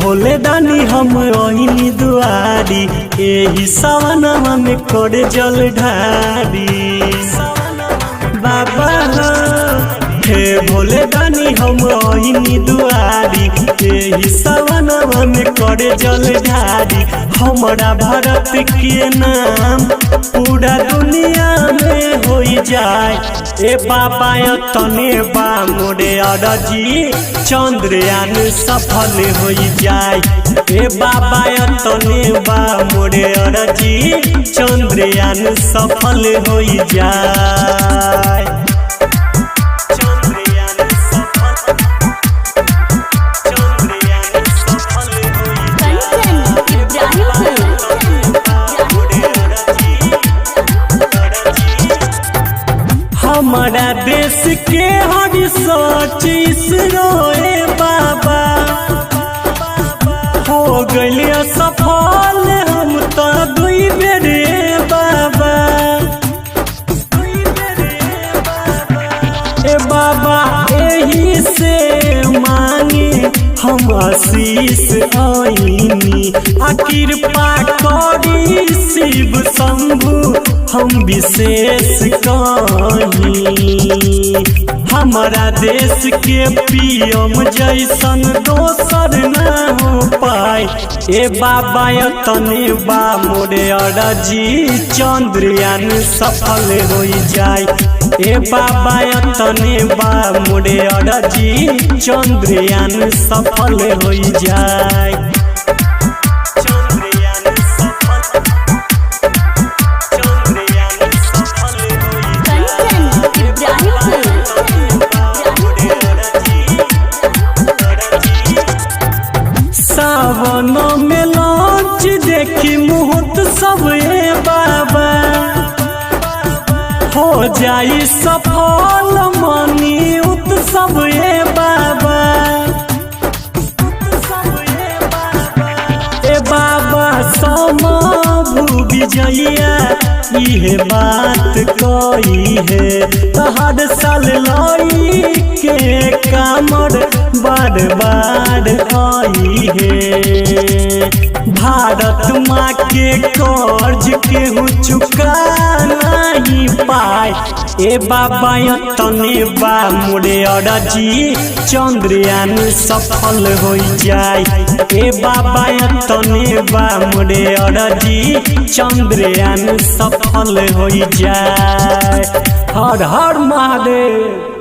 भोले दानी हम ओहिनी दुआरी, एही सवनवा में कोड़े जल ढारी। बाबा हे भोले दानी हम ओहिनी दुआरी, एही सवनवा में कोड़े जल ढारी। हमारा भारत के नाम पूरा दुनिया में हो जाए। ए बाबा तने बा मोरे अरजी, चंद्रयान सफल हो जाए। ए बाबा तने बा मोरे अरजी, चंद्रयान सफल हो जाए। हमारा देश के हर सोच इसरो बाबा हो गए सफल, हम तो दुई बेरे बाबा। ए बाबा यही से मांगे हम आशीष आईनी, कृपा करी शिव शंभु हम विशेष कहीं। हमारा देश के पीएम जैसन दोसर न हो पाए। ए बाबा तने बा मोरे अरजी, चंद्रयान सफल हो जाए। ए बाबा तने बा मोरे अरजी, चंद्रयान सफल हो जाए। सावन में लॉन्च देखी मुहूर्त सब ए बाबा हो जाई सफल, मनी उत्सव ए बाबा। ए बाबा समभु विजया इहे बात कही है, हर साल लाई के कामर बार बार आई है। भारत माँ के कर्ज केहू चुका नहीं पाए। ए बाबा तने बा मोरे अरजी, चंद्रयान सफल हो जाए। ए बाबा तने बा मोरे अरजी, चंद्रयान सफल हो जाए। हर हर महादेव।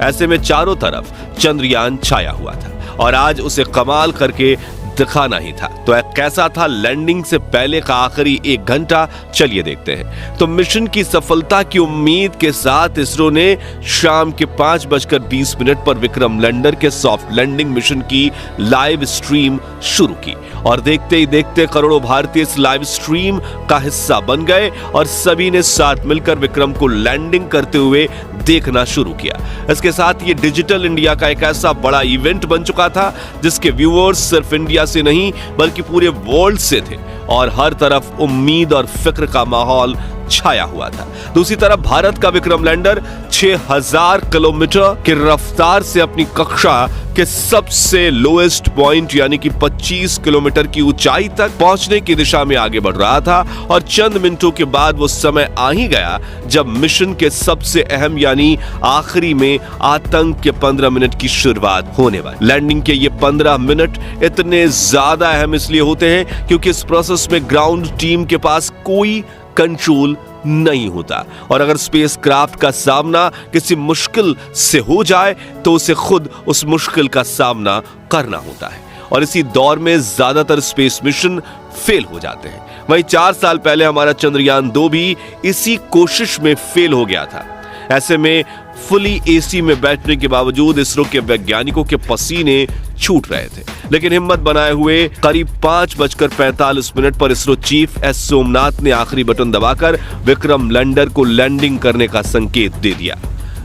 ऐसे में चारों तरफ चंद्रयान छाया हुआ था और आज उसे कमाल करके दिखाना ही था। तो कैसा था लैंडिंग से पहले का आखिरी 1 घंटा, चलिए देखते हैं। तो मिशन की सफलता की उम्मीद के साथ इसरो ने शाम के 5:20 पर विक्रम लैंडर के सॉफ्ट लैंडिंग मिशन की लाइव स्ट्रीम शुरू की और देखते ही देखते करोड़ों भारतीय इस लाइव स्ट्रीम का हिस्सा बन गए और सभी ने साथ मिलकर विक्रम को लैंडिंग करते हुए देखना शुरू किया। इसके साथ ये डिजिटल इंडिया का एक ऐसा बड़ा इवेंट बन चुका था जिसके व्यूअर्स सिर्फ इंडिया से नहीं बल्कि पूरे वर्ल्ड से थे और हर तरफ उम्मीद और फिक्र का माहौल छाया हुआ था। दूसरी तरफ भारत का विक्रम लैंडर 6000 किलोमीटर की रफ्तार से अपनी कक्षा के सबसे लोएस्ट पॉइंट यानी कि 25 किलोमीटर की ऊंचाई तक पहुंचने की दिशा में आगे बढ़ रहा था और चंद मिनटों के बाद वो समय आ ही गया जब मिशन के सबसे अहम यानी आखिरी में आतंक के 15 मिनट की शुरुआत होने वाली। लैंडिंग के ये 15 मिनट इतने ज्यादा अहम इसलिए होते हैं क्योंकि इस प्रोसेस में ग्राउंड टीम के पास कोई कंट्रोल नहीं होता और अगर स्पेसक्राफ्ट का सामना किसी मुश्किल से हो जाए तो उसे खुद उस मुश्किल का सामना करना होता है और इसी दौर में ज्यादातर स्पेस मिशन फेल हो जाते हैं। वहीं 4 साल पहले हमारा चंद्रयान 2 भी इसी कोशिश में फेल हो गया था। ऐसे में फुली एसी में बैठने के बावजूद इसरो के वैज्ञानिकों के पसीने छूट रहे थे, लेकिन हिम्मत बनाए हुए करीब 5:45 पर इसरो चीफ एस सोमनाथ ने आखिरी बटन दबाकर विक्रम लैंडर को लैंडिंग करने का संकेत दे दिया।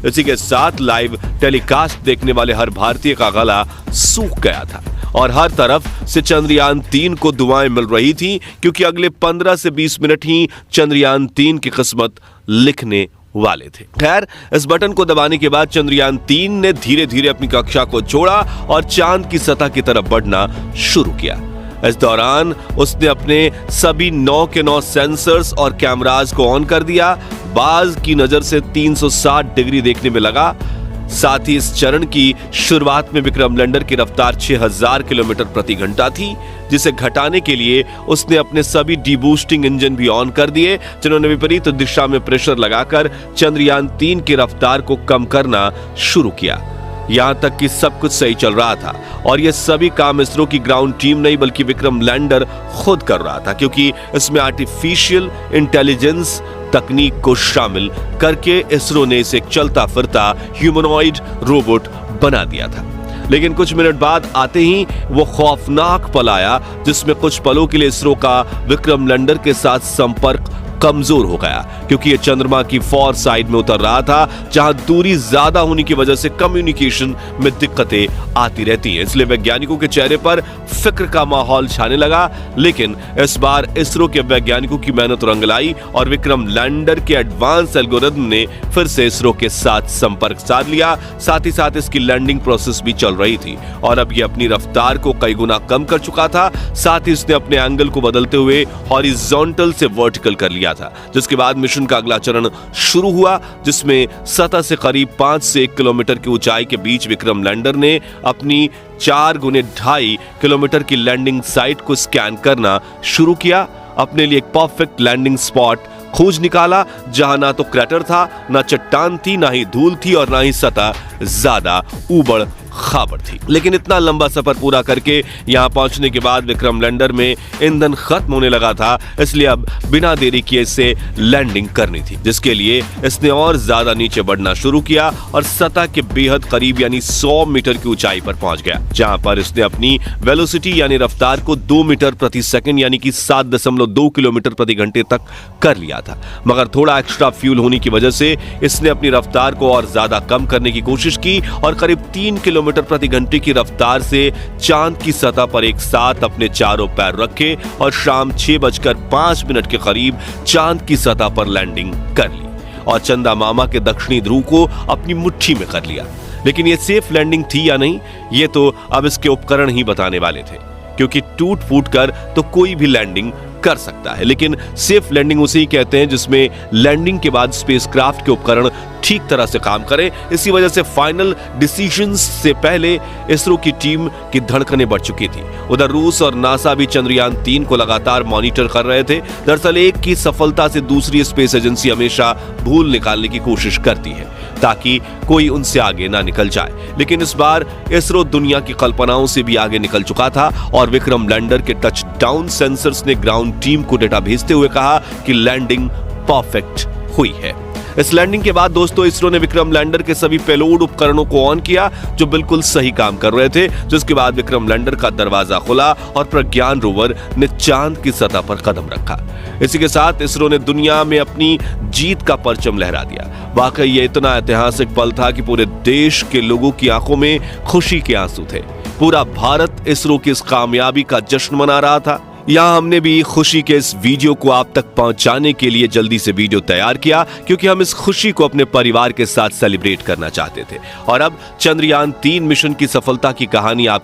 इसी के साथ लाइव टेलीकास्ट देखने वाले हर भारतीय का गला सूख गया था और हर तरफ से चंद्रयान 3 को दुआएं मिल रही थी क्योंकि अगले 15 से 20 मिनट ही चंद्रयान 3 की किस्मत लिखने वाले थे। खैर, इस बटन को दबाने के बाद चंद्रयान 3 ने धीरे धीरे अपनी कक्षा को छोड़ा और चांद की सतह की तरफ बढ़ना शुरू किया। इस दौरान उसने अपने सभी 9 के 9 सेंसर्स और कैमरास को ऑन कर दिया। बाज की नजर से 360 डिग्री देखने में लगा। साथ ही इस चरण की शुरुआत में विक्रम लैंडर की रफ्तार 6000 किलोमीटर प्रति घंटा थी, जिसे घटाने के लिए उसने अपने सभी डीबूस्टिंग इंजन भी ऑन कर दिए, जिन्होंने विपरीत दिशा में प्रेशर लगाकर चंद्रयान 3 की रफ्तार को कम करना शुरू किया। यहां तक कि सब कुछ सही चल रहा था और यह सभी काम इसरो की ग्राउंड टीम नहीं बल्कि विक्रम लैंडर खुद कर रहा था, क्योंकि इसमें आर्टिफिशियल इंटेलिजेंस तकनीक को शामिल करके इसरो ने इसे एक चलता फिरता ह्यूमनॉइड रोबोट बना दिया था। लेकिन कुछ मिनट बाद आते ही वो खौफनाक पल आया, जिसमें कुछ पलों के लिए इसरो का विक्रम लैंडर के साथ संपर्क कमजोर हो गया, क्योंकि ये चंद्रमा की फॉर साइड में उतर रहा था, जहां दूरी ज्यादा होने की वजह से कम्युनिकेशन में दिक्कतें आती रहती हैं। इसलिए वैज्ञानिकों के चेहरे पर फिक्र का माहौल छाने लगा। लेकिन इस बार इसरो के वैज्ञानिकों की मेहनत रंग लाई और विक्रम लैंडर के एडवांस एल्गोरिथम ने फिर से इसरो के साथ संपर्क साध लिया। साथ ही साथ इसकी लैंडिंग प्रोसेस भी चल रही थी और अब ये अपनी रफ्तार को कई गुना कम कर चुका था। साथ ही इसने अपने एंगल को बदलते हुए हॉरिजॉन्टल से वर्टिकल कर लिया था, जिसके बाद मिशन का अगला चरण शुरू हुआ, जिसमें सतह से करीब 5 से 1 किलोमीटर की ऊंचाई के बीच विक्रम लैंडर ने अपनी 4 गुने 2.5 किलोमीटर की लैंडिंग साइट को स्कैन करना शुरू किया। अपने लिए एक परफेक्ट लैंडिंग स्पॉट खोज निकाला, जहां ना तो क्रैटर था, ना चट्टान थी, ना ही धूल थी और ना ही सतह ज्यादा ऊबड़ खाबड़ थी। लेकिन इतना लंबा सफर पूरा करके यहां पहुंचने के बाद विक्रम लैंडर में ईंधन खत्म होने लगा था, इसलिए अब बिना देरी किए इसे लैंडिंग करनी थी, जिसके लिए इसने और ज्यादा नीचे बढ़ना शुरू किया और सतह के बेहद करीब यानी 100 मीटर की ऊंचाई पर पहुंच गया, जहां पर इसने अपनी वेलोसिटी यानी रफ्तार को 2 मीटर प्रति सेकंड यानी कि 7.2 किलोमीटर प्रति घंटे तक कर लिया था। मगर थोड़ा एक्स्ट्रा फ्यूल होने की वजह से इसने अपनी रफ्तार को और ज्यादा कम करने की कोशिश की और करीब 3 किलोमीटर प्रति घंटे की रफ्तार से चांद की सतह पर एक साथ अपने चारों पैर रखे और शाम 6:05 के करीब चांद की सतह पर लैंडिंग कर ली और चंदा मामा के दक्षिणी ध्रुव को अपनी मुट्ठी में कर लिया। लेकिन यह सेफ लैंडिंग थी या नहीं, ये तो अब इसके उपकरण ही बताने वाले थे, क्योंकि टूट फूट कर तो कोई भी लैंडिंग कर सकता है, लेकिन सेफ लैंडिंग उसे ही कहते हैं जिसमें लैंडिंग के बाद स्पेसक्राफ्ट के उपकरण ठीक तरह से काम करें। इसी वजह से फाइनल डिसीजंस से पहले इसरो की टीम की धड़कनें बढ़ चुकी थी। उधर रूस और नासा भी चंद्रयान 3 को लगातार मॉनिटर कर रहे थे। दरअसल एक की सफलता से दूसरी स्पेस एजेंसी हमेशा भूल निकालने की कोशिश करती है ताकि कोई उनसे आगे ना निकल जाए, लेकिन इस बार इसरो दुनिया की कल्पनाओं से भी आगे निकल चुका था और विक्रम लैंडर के टच डाउन सेंसर्स ने ग्राउंड टीम को डेटा भेजते हुए कहा कि लैंडिंग परफेक्ट हुई है। इस लैंडिंग के बाद दोस्तों इसरो ने विक्रम लैंडर के सभी पेलोड उपकरणों को ऑन किया जो बिल्कुल सही काम कर रहे थे, जिसके बाद विक्रम लैंडर का दरवाजा खुला और प्रज्ञान रोवर ने चांद की सतह पर कदम रखा। इसी के साथ इसरो ने दुनिया में अपनी जीत का परचम लहरा दिया। वाकई ये इतना ऐतिहासिक पल था कि पूरे देश के लोगों की आंखों में खुशी के आंसू थे। पूरा भारत इसरो की इस कामयाबी का जश्न मना रहा था। यहाँ हमने भी खुशी के इस वीडियो को आप तक पहुंचाने के लिए जल्दी से वीडियो तैयार किया, क्योंकि हम इस खुशी को अपने परिवार के साथ सेलिब्रेट करना चाहते थे। और अब चंद्रयान 3 मिशन की सफलता की कहानी आप